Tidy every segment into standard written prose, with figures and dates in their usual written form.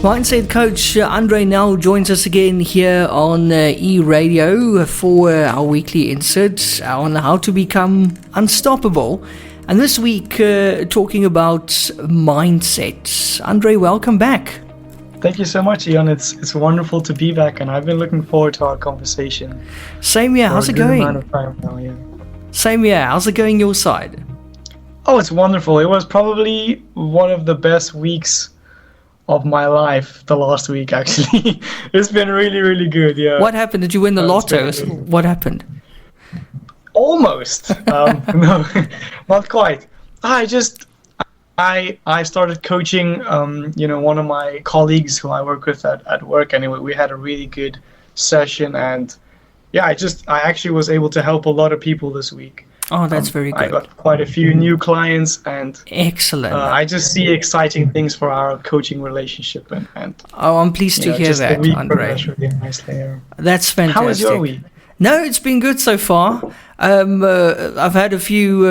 Mindset coach Andre Nel joins us again here on eRadio for our weekly insights on how to become unstoppable. And this week, talking about mindset. Andre, welcome back. Thank you so much, Ian. It's wonderful to be back, and I've been looking forward to our conversation. Same here. How's it going? Amount of time now, yeah. Same here. How's it going your side? Oh, it's wonderful. It was probably one of the best weeks of my life, the last week, actually. It's been really, really good, yeah. What happened? Did you win the lotto? What happened? Almost. No, not quite. I started coaching, one of my colleagues who I work with at work. Anyway, we had a really good session, and yeah, I actually was able to help a lot of people this week. Oh, that's very good. I got quite a few new clients, and excellent. I just see exciting things for our coaching relationship, and oh, I'm pleased to hear that, Andre. Really nicely, yeah. That's fantastic. How was your week? No, it's been good so far. I've had a few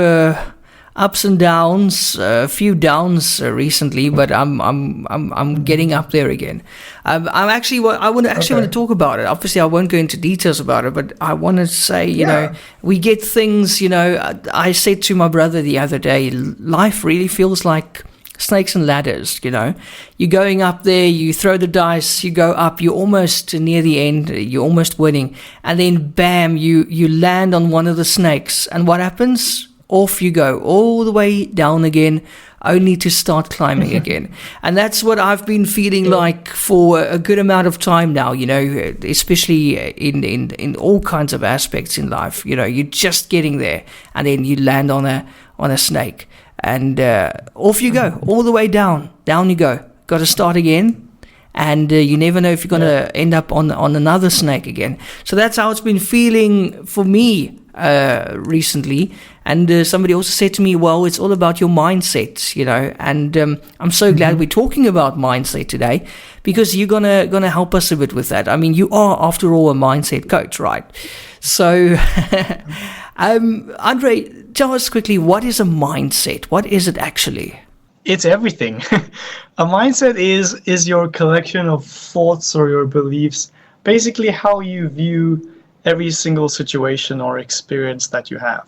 ups and downs, a few downs recently, but I'm getting up there again. I want to talk about it. Obviously, I won't go into details about it, but I want to say, we get things. I said to my brother the other day, life really feels like snakes and ladders. You're going up there, you throw the dice, you go up, you're almost near the end, you're almost winning, and then bam, you land on one of the snakes, and what happens? Off you go, all the way down again, only to start climbing again. And that's what I've been feeling like for a good amount of time now, especially in all kinds of aspects in life. You're just getting there, and then you land on a snake, and off you go, all the way down you go. Got to start again, and you never know if you're going to end up on another snake again. So that's how it's been feeling for me recently. And somebody also said to me, well, it's all about your mindset, and I'm so glad we're talking about mindset today, because you're gonna help us a bit with that. I mean, you are, after all, a mindset coach, right? So Andre, tell us quickly, what is a mindset? What is it actually? It's everything. A mindset is your collection of thoughts or your beliefs, basically how you view every single situation or experience that you have.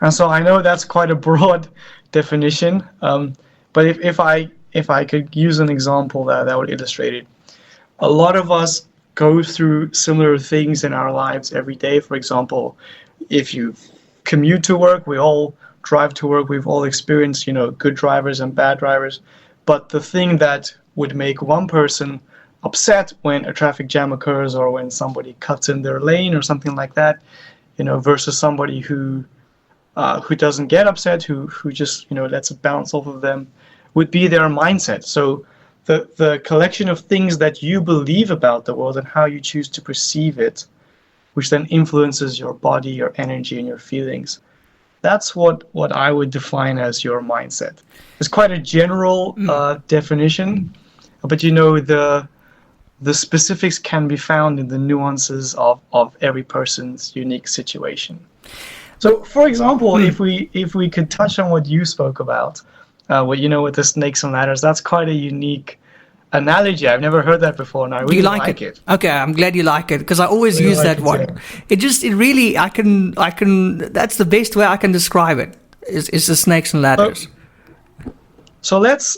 And so I know that's quite a broad definition, but if I could use an example that would illustrate it. A lot of us go through similar things in our lives every day. For example, if you commute to work, we all drive to work, we've all experienced, good drivers and bad drivers. But the thing that would make one person upset when a traffic jam occurs, or when somebody cuts in their lane or something like that, versus somebody who doesn't get upset, who just lets it bounce off of them, would be their mindset. So the collection of things that you believe about the world and how you choose to perceive it, which then influences your body, your energy, and your feelings. That's what I would define as your mindset. It's quite a general definition, but the specifics can be found in the nuances of every person's unique situation. So, for example, if we could touch on what you spoke about, with the snakes and ladders, that's quite a unique analogy. I've never heard that before, and I really like it. Okay, I'm glad you like it, because I always use that one. Yeah. It really, I can. That's the best way I can describe it. Is the snakes and ladders. So let's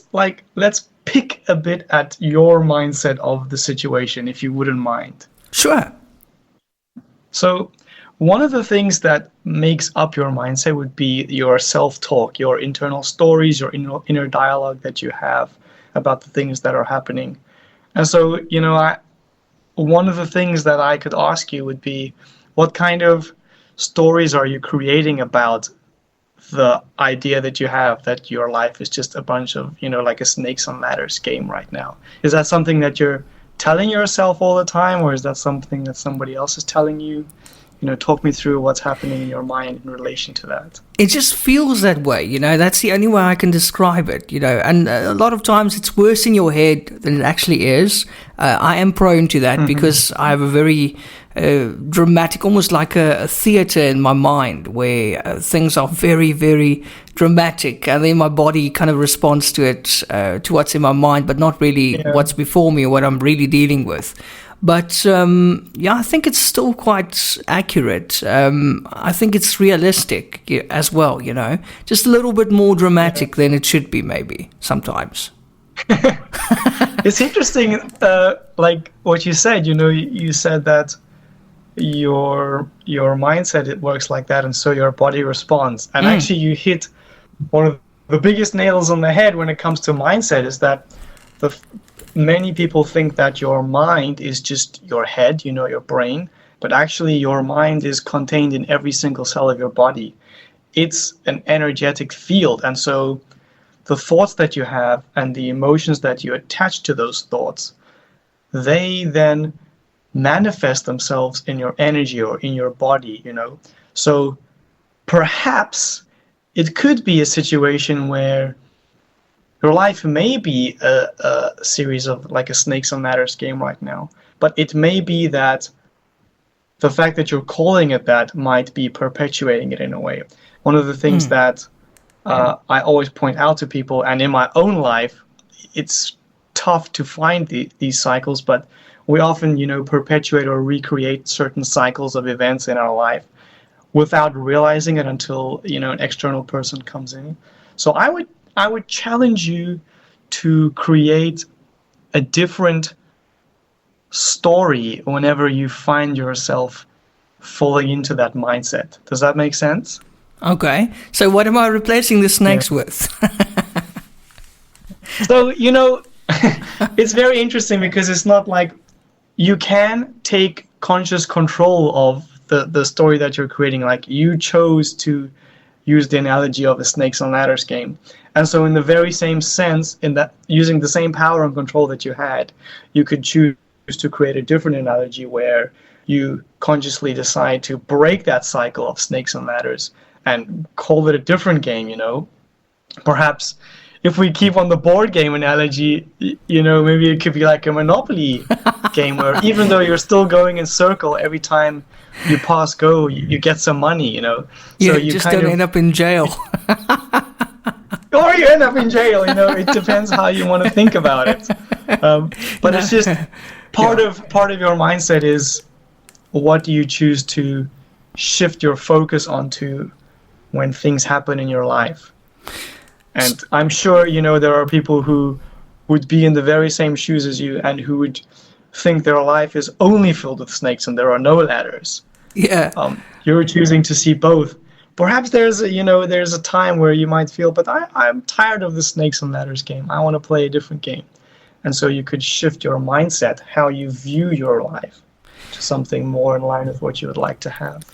pick a bit at your mindset of the situation, if you wouldn't mind. Sure. So one of the things that makes up your mindset would be your self-talk, your internal stories, your inner dialogue that you have about the things that are happening. And so, one of the things that I could ask you would be, what kind of stories are you creating about the idea that you have that your life is just a bunch of, like a snakes and ladders game right now? Is that something that you're telling yourself all the time, or is that something that somebody else is telling you? talk me through what's happening in your mind in relation to that. It just feels that way, that's the only way I can describe it, and a lot of times it's worse in your head than it actually is. I am prone to that because I have a very dramatic, almost like a theater in my mind where things are very, very dramatic, and then my body kind of responds to it, to what's in my mind, but not really what's before me or what I'm really dealing with. But I think it's still quite accurate. I think it's realistic as well, just a little bit more dramatic than it should be, maybe sometimes. It's interesting, like what you said. You said that your mindset, it works like that, and so your body responds. And actually, you hit one of the biggest nails on the head when it comes to mindset. Is that many people think that your mind is just your head, your brain, but actually your mind is contained in every single cell of your body. It's an energetic field, and so the thoughts that you have and the emotions that you attach to those thoughts, they then manifest themselves in your energy or in your body, So perhaps it could be a situation where your life may be a series of like a Snakes on Ladders game right now, but it may be that the fact that you're calling it that might be perpetuating it in a way. One of the things that I always point out to people, and in my own life, it's tough to find these cycles, but we often, perpetuate or recreate certain cycles of events in our life without realizing it until, an external person comes in. So I would challenge you to create a different story whenever you find yourself falling into that mindset. Does that make sense? Okay. So what am I replacing the snakes with? So, it's very interesting because it's not like you can take conscious control of the story that you're creating. Like you chose to use the analogy of a Snakes on Ladders game. And so in the very same sense, in that using the same power and control that you had, you could choose to create a different analogy where you consciously decide to break that cycle of Snakes on Ladders and call it a different game, Perhaps if we keep on the board game analogy, maybe it could be like a Monopoly game where even though you're still going in circle, every time you pass go, you get some money, So you just don't end up in jail. Or you end up in jail, it depends how you want to think about it. But it's just part of your mindset is what do you choose to shift your focus onto when things happen in your life. And I'm sure, there are people who would be in the very same shoes as you and who would think their life is only filled with snakes and there are no ladders. Yeah. You're choosing to see both. Perhaps there's a time where you might feel, but I'm tired of the Snakes and Ladders game. I want to play a different game. And so you could shift your mindset, how you view your life, to something more in line with what you would like to have.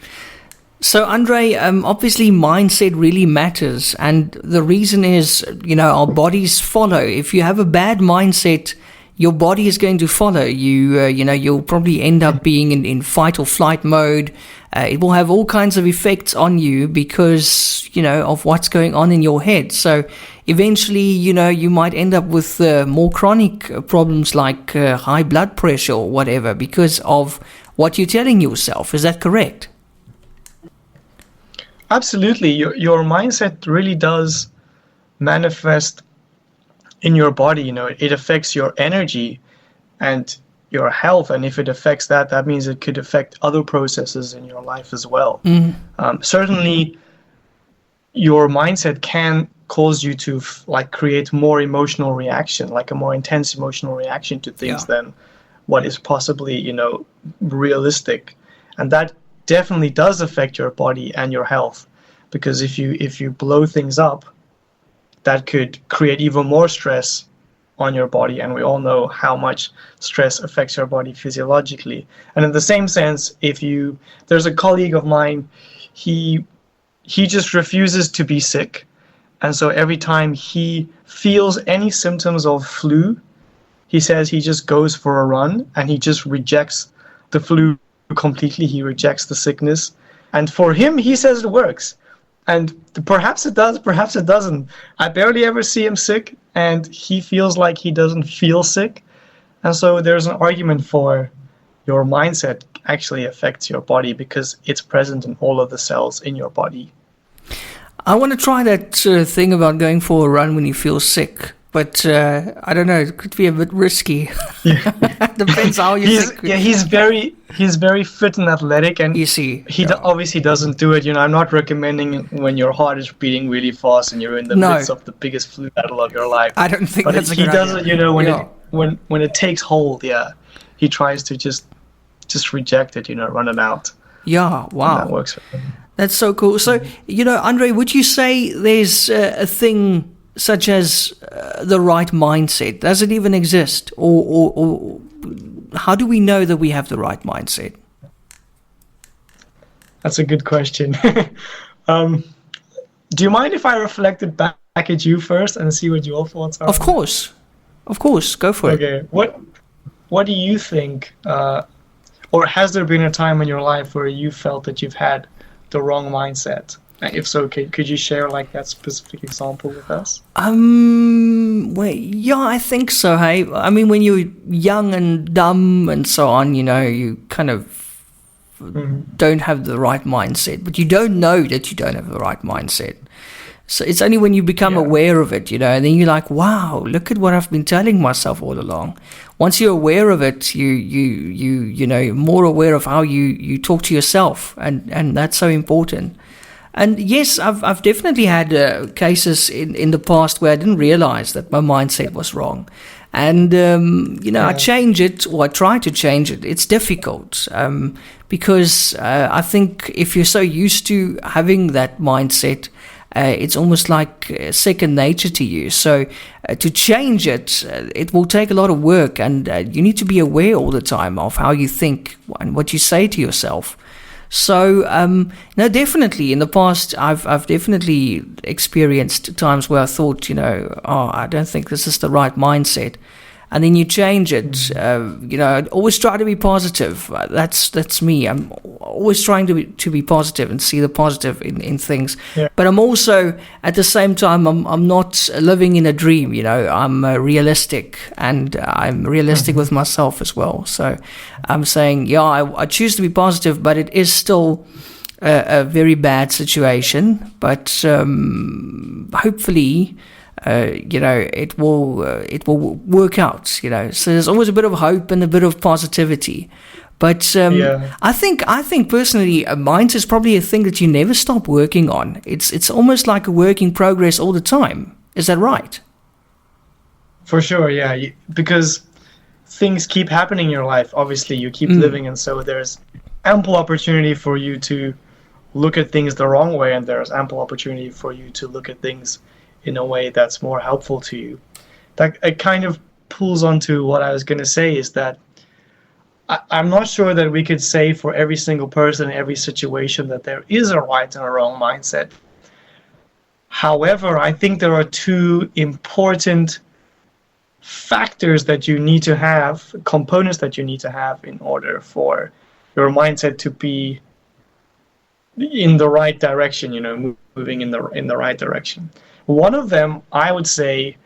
So, Andre, obviously mindset really matters. And the reason is, our bodies follow. If you have a bad mindset, your body is going to follow you. You'll probably end up being in fight or flight mode. It will have all kinds of effects on you because, of what's going on in your head. So eventually, you might end up with more chronic problems like high blood pressure or whatever because of what you're telling yourself. Is that correct? Absolutely. Your mindset really does manifest in your body. It affects your energy and your health, and if it affects that means it could affect other processes in your life as well. Certainly your mindset can cause you to create more emotional reaction, like a more intense emotional reaction to things than what is possibly realistic, and that definitely does affect your body and your health, because if you blow things up, that could create even more stress on your body, and we all know how much stress affects your body physiologically. And in the same sense, there's a colleague of mine, he just refuses to be sick, and so every time he feels any symptoms of flu, he says he just goes for a run and he just rejects the flu completely. He rejects the sickness. And for him, he says it works. And perhaps it does, perhaps it doesn't. I barely ever see him sick, and he feels like he doesn't feel sick. And so there's an argument for your mindset actually affects your body because it's present in all of the cells in your body. I want to try that thing about going for a run when you feel sick, but I don't know. It could be a bit risky. Yeah. Depends how you're sick. Yeah, he's very fit and athletic, and You see, he obviously doesn't do it. You know, I'm not recommending when your heart is beating really fast and you're in the No. midst of the biggest flu battle of your life. I don't think But that's a he good does idea. it, you know, when Yeah. when it takes hold. Yeah, he tries to just reject it. You know, run it out. Yeah, And wow. that works for him. That's so cool. So, you know, Andre, would you say there's a thing such as the right mindset? Does it even exist? Or how do we know that we have the right mindset? That's a good question. Do you mind if I reflected back at you first and see what your thoughts are? Of course. Of course. Go for it. Okay. What do you think, or has there been a time in your life where you felt that you've had the wrong mindset? If so, could you share like that specific example with us? Well, yeah, I think so. Hey, I mean, when you're young and dumb and so on, you know, you kind of don't have the right mindset, but you don't know that you don't have the right mindset. So it's only when you become aware of it, you know, and then you're like, wow, look at what I've been telling myself all along. Once you're aware of it, you know, you're more aware of how you talk to yourself, and that's so important. And yes, I've definitely had cases in the past where I didn't realize that my mindset was wrong. And, you know, I change it, or I try to change it. It's difficult because I think if you're so used to having that mindset, it's almost like second nature to you. So to change it, it will take a lot of work, and you need to be aware all the time of how you think and what you say to yourself. So, no, definitely in the past, I've definitely experienced times where I thought, you know, oh, I don't think this is the right mindset. And then you change it. You know, I always try to be positive. That's me. I'm always trying to be positive and see the positive in things. Yeah. But I'm also, at the same time, I'm not living in a dream. You know, I'm realistic, and I'm realistic with myself as well. So I'm saying, yeah, I choose to be positive, but it is still a very bad situation. But hopefully, you know, it will work out, you know. So there's always a bit of hope and a bit of positivity. But I think personally, mindset is probably a thing that you never stop working on. It's almost like a work in progress all the time. Is that right? For sure, yeah. Because things keep happening in your life. Obviously, you keep living, and so there's ample opportunity for you to look at things the wrong way, and there's ample opportunity for you to look at things in a way that's more helpful to you. That it kind of pulls onto what I was going to say, is that I'm not sure that we could say for every single person in every situation that there is a right and a wrong mindset. However, I think there are two important factors that you need to have, components that you need to have in order for your mindset to be in the right direction, you know, moving in the right direction. One of them, I would say,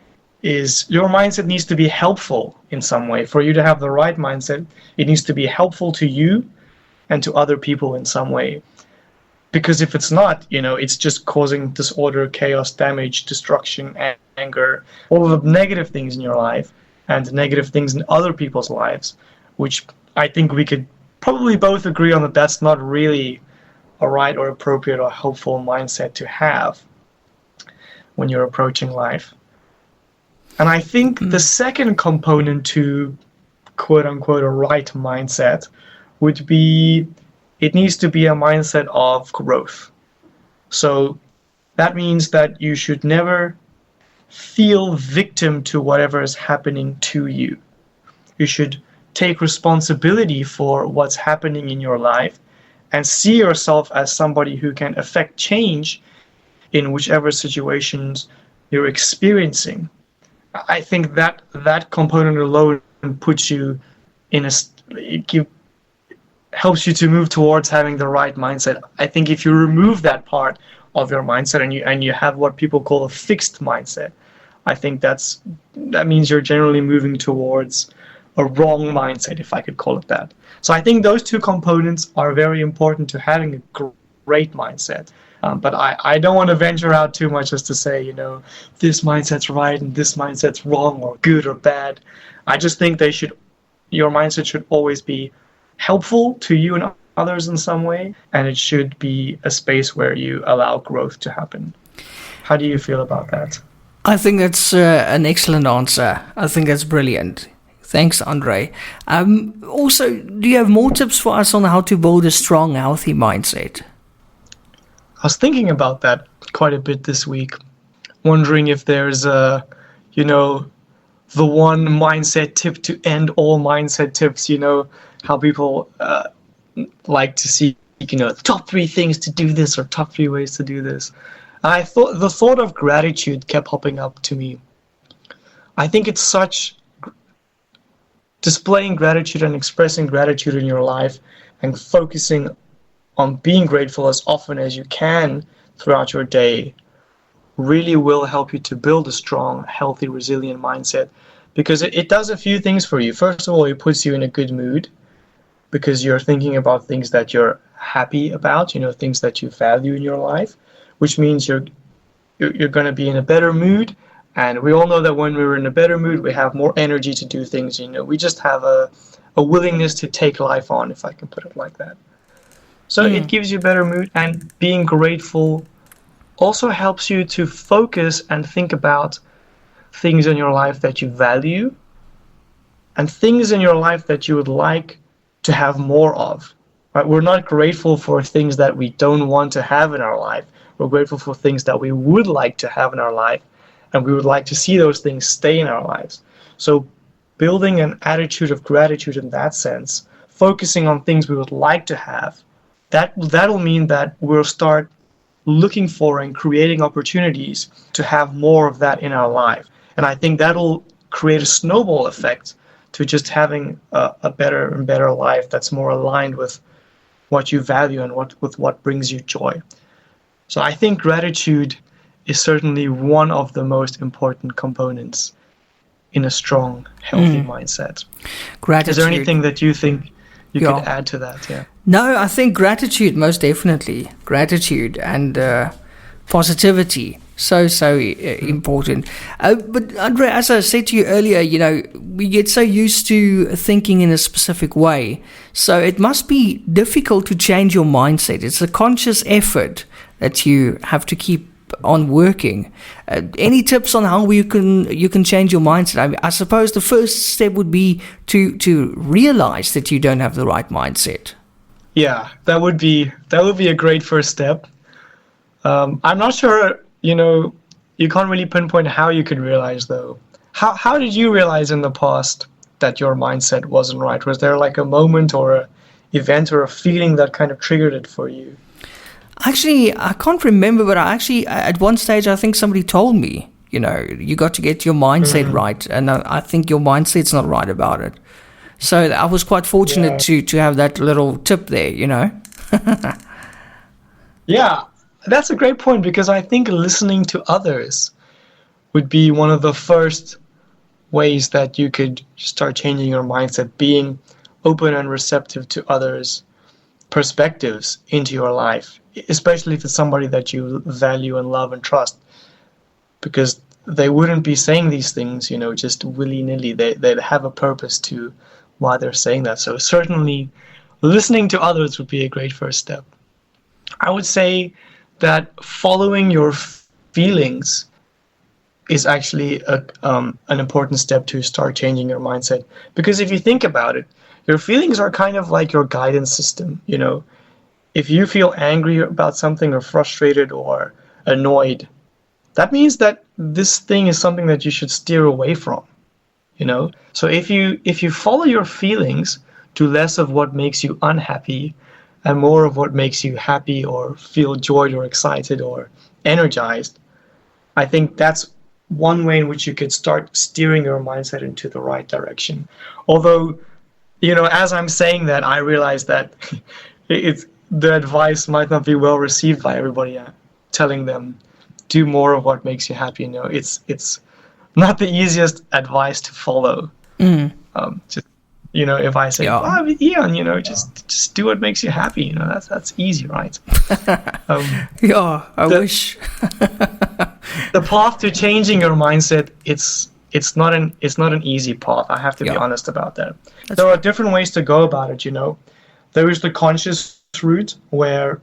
is your mindset needs to be helpful in some way. For you to have the right mindset, it needs to be helpful to you and to other people in some way. Because if it's not, you know, it's just causing disorder, chaos, damage, destruction, anger, all of the negative things in your life and negative things in other people's lives, which I think we could probably both agree on that that's not really a right or appropriate or helpful mindset to have when you're approaching life. And I think the second component to quote unquote a right mindset would be, it needs to be a mindset of growth. So that means that you should never feel victim to whatever is happening to you. You should take responsibility for what's happening in your life and see yourself as somebody who can affect change in whichever situations you're experiencing. I think that component alone puts you in helps you to move towards having the right mindset. I think if you remove that part of your mindset and you have what people call a fixed mindset, I think that means you're generally moving towards a wrong mindset, if I could call it that. So I think those two components are very important to having a great mindset. But I don't want to venture out too much as to say, this mindset's right and this mindset's wrong or good or bad. I just think your mindset should always be helpful to you and others in some way, and it should be a space where you allow growth to happen. How do you feel about that? I think that's an excellent answer. I think that's brilliant. Thanks, Andre. Also, do you have more tips for us on how to build a strong, healthy mindset? I was thinking about that quite a bit this week, wondering if there's the one mindset tip to end all mindset tips, how people like to see, top 3 things to do this or top 3 ways to do this. I thought the thought of gratitude kept popping up to me. I think it's such displaying gratitude and expressing gratitude in your life and focusing on being grateful as often as you can throughout your day really will help you to build a strong, healthy, resilient mindset, because it does a few things for you. First of all, it puts you in a good mood because you're thinking about things that you're happy about, things that you value in your life, which means you're going to be in a better mood. And we all know that when we're in a better mood, we have more energy to do things. We just have a willingness to take life on, if I can put it like that. So it gives you a better mood, and being grateful also helps you to focus and think about things in your life that you value and things in your life that you would like to have more of. Right? We're not grateful for things that we don't want to have in our life. We're grateful for things that we would like to have in our life, and we would like to see those things stay in our lives. So building an attitude of gratitude in that sense, focusing on things we would like to have, that'll mean that we'll start looking for and creating opportunities to have more of that in our life. And I think that'll create a snowball effect to just having a better and better life that's more aligned with what you value and with what brings you joy. So I think gratitude is certainly one of the most important components in a strong, healthy mindset. Gratitude. Is there anything that you think you could add to that? Yeah. No, I think gratitude, most definitely. Gratitude and positivity. So important. But Andre, as I said to you earlier, we get so used to thinking in a specific way. So it must be difficult to change your mindset. It's a conscious effort that you have to keep on working. Any tips on how you can change your mindset? I suppose the first step would be to realize that you don't have the right mindset. Yeah, that would be a great first step. I'm not sure, you can't really pinpoint how you could realize though. How did you realize in the past that your mindset wasn't right? Was there like a moment or an event or a feeling that kind of triggered it for you? Actually, I can't remember, but at one stage, I think somebody told me, you got to get your mindset right. And I think your mindset's not right about it. So I was quite fortunate to have that little tip there, Yeah, that's a great point, because I think listening to others would be one of the first ways that you could start changing your mindset, being open and receptive to others' perspectives into your life, especially if it's somebody that you value and love and trust, because they wouldn't be saying these things, just willy-nilly. They'd have a purpose to why they're saying that. So certainly listening to others would be a great first step. I would say that following your feelings is actually an important step to start changing your mindset, because if you think about it, your feelings are kind of like your guidance system. If you feel angry about something or frustrated or annoyed, that means that this thing is something that you should steer away from. So if you follow your feelings to less of what makes you unhappy and more of what makes you happy or feel joyed or excited or energized, I think that's one way in which you could start steering your mindset into the right direction. Although as I'm saying that, I realize that the advice might not be well received by everybody. Telling them, do more of what makes you happy. It's not the easiest advice to follow. Just if I say, Ian, just do what makes you happy. That's easy, right? I wish. The path to changing your mindset, it's not an easy path. I have to be honest about that. There are different ways to go about it. There is the conscious route where,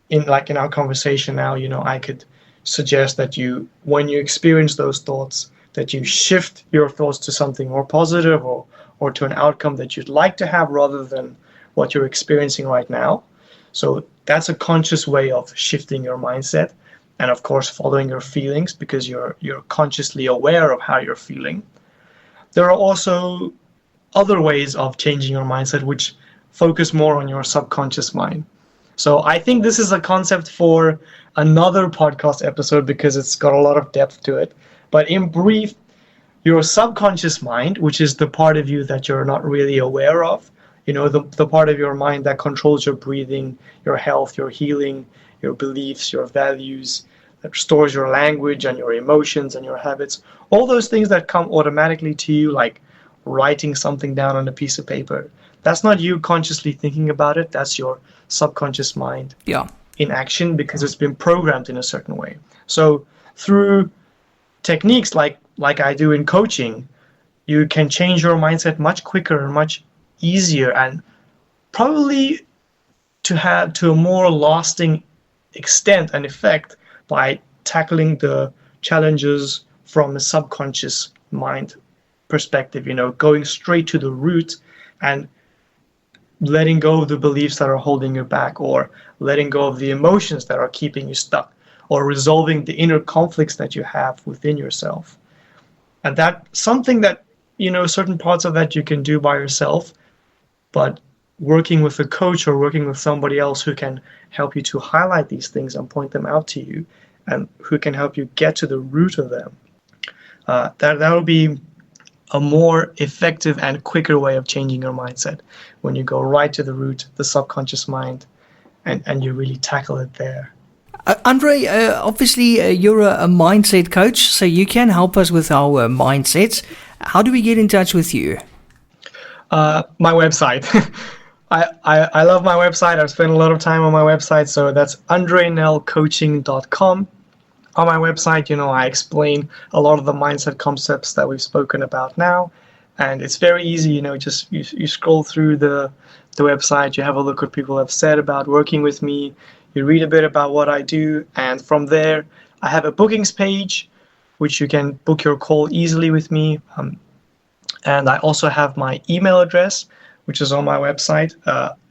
in our conversation now, I could suggest that when you experience those thoughts, that you shift your thoughts to something more positive or to an outcome that you'd like to have rather than what you're experiencing right now. So that's a conscious way of shifting your mindset, and of course following your feelings because you're consciously aware of how you're feeling. There are also other ways of changing your mindset which focus more on your subconscious mind. So I think this is a concept for another podcast episode because it's got a lot of depth to it. But in brief, your subconscious mind, which is the part of you that you're not really aware of, the part of your mind that controls your breathing, your health, your healing, your beliefs, your values, that stores your language and your emotions and your habits, all those things that come automatically to you, like writing something down on a piece of paper. That's not you consciously thinking about it. That's your subconscious mind in action because it's been programmed in a certain way. So through techniques like I do in coaching, you can change your mindset much quicker and much easier, and probably to a more lasting extent and effect by tackling the challenges from a subconscious mind perspective, going straight to the root and letting go of the beliefs that are holding you back, or letting go of the emotions that are keeping you stuck, or resolving the inner conflicts that you have within yourself. And that's something that, certain parts of that you can do by yourself, but working with a coach or working with somebody else who can help you to highlight these things and point them out to you, and who can help you get to the root of them, that will be a more effective and quicker way of changing your mindset when you go right to the root, the subconscious mind, and you really tackle it there. Andre, obviously you're a mindset coach, so you can help us with our mindsets. How do we get in touch with you? My website. I love my website. I've spent a lot of time on my website, so that's andrenelcoaching.com. On my website, I explain a lot of the mindset concepts that we've spoken about now, and it's very easy. Just you scroll through the website, you have a look what people have said about working with me, you read a bit about what I do, and from there, I have a bookings page, which you can book your call easily with me. And I also have my email address, which is on my website.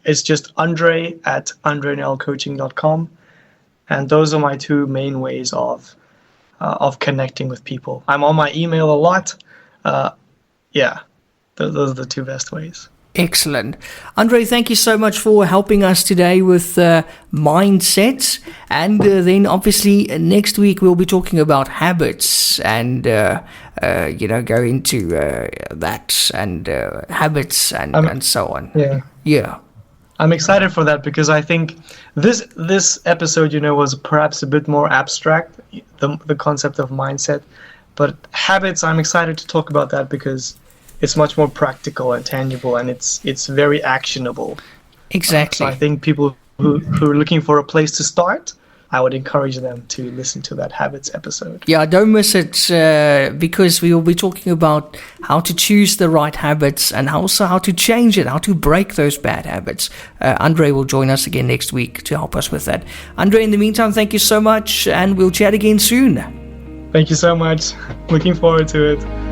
It's just andre@andrenelcoaching.com. And those are my two main ways of connecting with people. I'm on my email a lot. Those are the two best ways. Excellent. Andre, thank you so much for helping us today with mindsets. And then obviously next week we'll be talking about habits and, go into that and habits and so on. Yeah. I'm excited for that because I think this episode, was perhaps a bit more abstract, the concept of mindset. But habits, I'm excited to talk about that because it's much more practical and tangible, and it's very actionable. Exactly. So I think people who are looking for a place to start, I would encourage them to listen to that habits episode. Yeah, don't miss it because we will be talking about how to choose the right habits and also how to change it, how to break those bad habits. Andre will join us again next week to help us with that. Andre, in the meantime, thank you so much, and we'll chat again soon. Thank you so much. Looking forward to it.